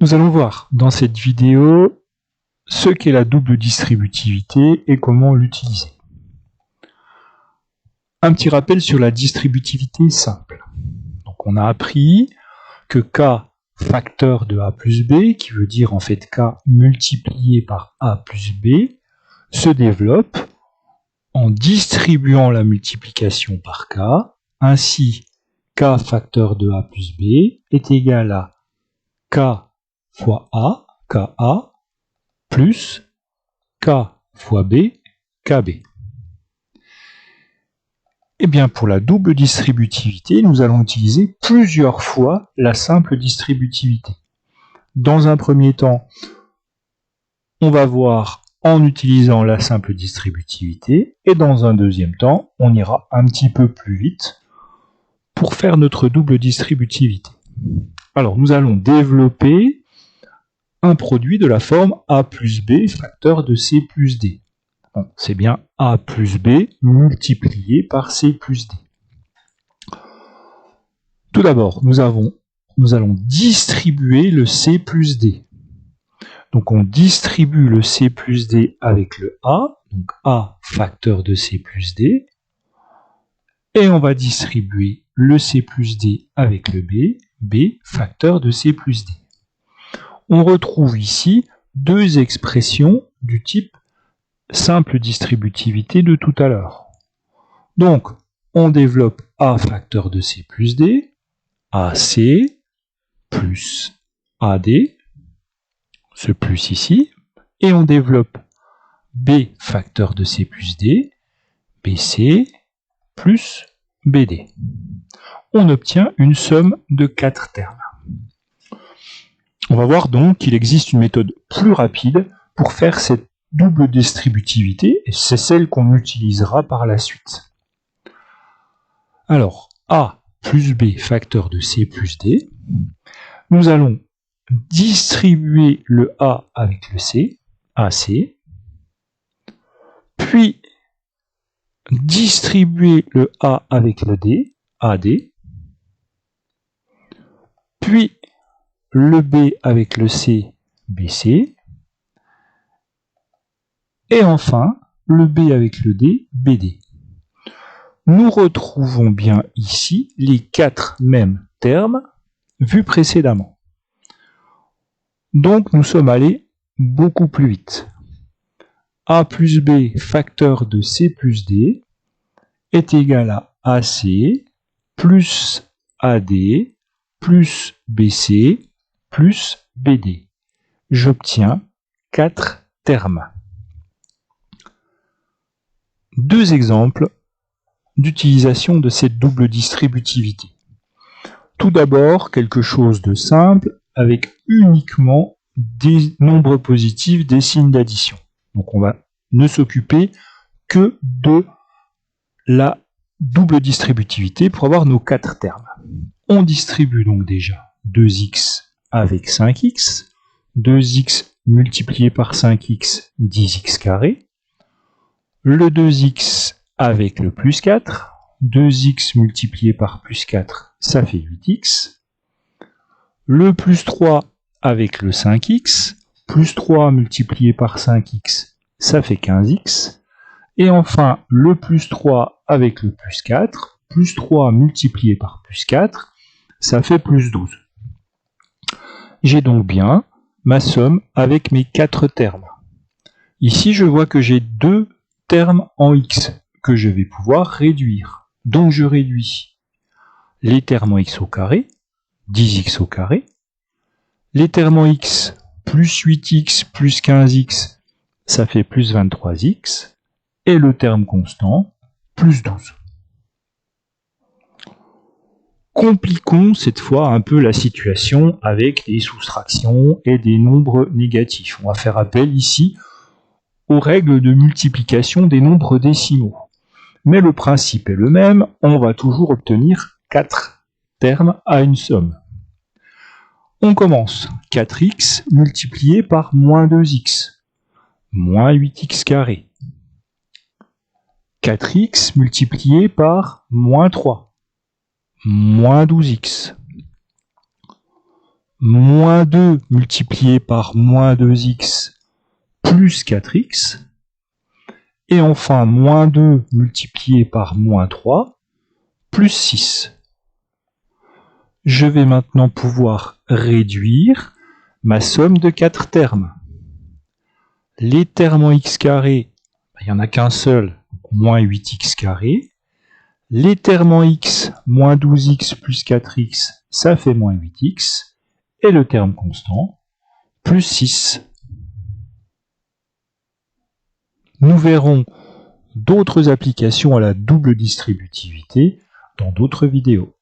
Nous allons voir dans cette vidéo ce qu'est la double distributivité et comment l'utiliser. Un petit rappel sur la distributivité simple. Donc on a appris que K facteur de A plus B, qui veut dire en fait K multiplié par A plus B, se développe en distribuant la multiplication par K. Ainsi, K facteur de A plus B est égal à K fois A, KA, plus K fois B, KB. Et bien pour la double distributivité, nous allons utiliser plusieurs fois la simple distributivité. Dans un premier temps, on va voir en utilisant la simple distributivité, et dans un deuxième temps, on ira un petit peu plus vite pour faire notre double distributivité. Alors nous allons développer un produit de la forme A plus B facteur de C plus D. Bon, c'est bien A plus B multiplié par C plus D. Tout d'abord, nous allons distribuer le C plus D. Donc on distribue le C plus D avec le A, donc A facteur de C plus D, et on va distribuer le C plus D avec le B, B facteur de C plus D. On retrouve ici deux expressions du type simple distributivité de tout à l'heure. Donc, on développe A facteur de C plus D, AC plus AD, ce plus ici, et on développe B facteur de C plus D, BC plus BD. On obtient une somme de 4 termes. On va voir donc qu'il existe une méthode plus rapide pour faire cette double distributivité, et c'est celle qu'on utilisera par la suite. Alors, A plus B facteur de C plus D, nous allons distribuer le A avec le C, AC, puis distribuer le A avec le D, AD, puis le B avec le C, BC, et enfin le B avec le D, BD. Nous retrouvons bien ici les 4 mêmes termes vus précédemment. Donc nous sommes allés beaucoup plus vite. A plus B facteur de C plus D est égal à AC plus AD plus BC plus BD. J'obtiens 4 termes. Deux exemples d'utilisation de cette double distributivité. Tout d'abord, quelque chose de simple avec uniquement des nombres positifs, des signes d'addition. Donc on va ne s'occuper que de la double distributivité pour avoir nos 4 termes. On distribue donc déjà 2x avec 5x, 2x multiplié par 5x, 10x carré, le 2x avec le plus 4, 2x multiplié par plus 4, ça fait 8x, le plus 3 avec le 5x, plus 3 multiplié par 5x, ça fait 15x, et enfin le plus 3 avec le plus 4, plus 3 multiplié par plus 4, ça fait plus 12. J'ai donc bien ma somme avec mes 4 termes. Ici, je vois que j'ai 2 termes en x que je vais pouvoir réduire. Donc je réduis les termes en x au carré, 10x au carré, les termes en x, plus 8x plus 15x, ça fait plus 23x, et le terme constant, plus 12. Compliquons cette fois un peu la situation avec des soustractions et des nombres négatifs. On va faire appel ici aux règles de multiplication des nombres décimaux. Mais le principe est le même, on va toujours obtenir 4 termes à une somme. On commence. 4x multiplié par moins 2x, moins 8x carré. 4x multiplié par moins 3, moins 12x. moins 2 multiplié par moins 2x plus 4x. Et enfin, moins 2 multiplié par moins 3 plus 6. Je vais maintenant pouvoir réduire ma somme de 4 termes. Les termes en x carré, il n'y en a qu'un seul, moins 8x carré. Les termes en x, moins 12x plus 4x, ça fait moins 8x. Et le terme constant, plus 6. Nous verrons d'autres applications à la double distributivité dans d'autres vidéos.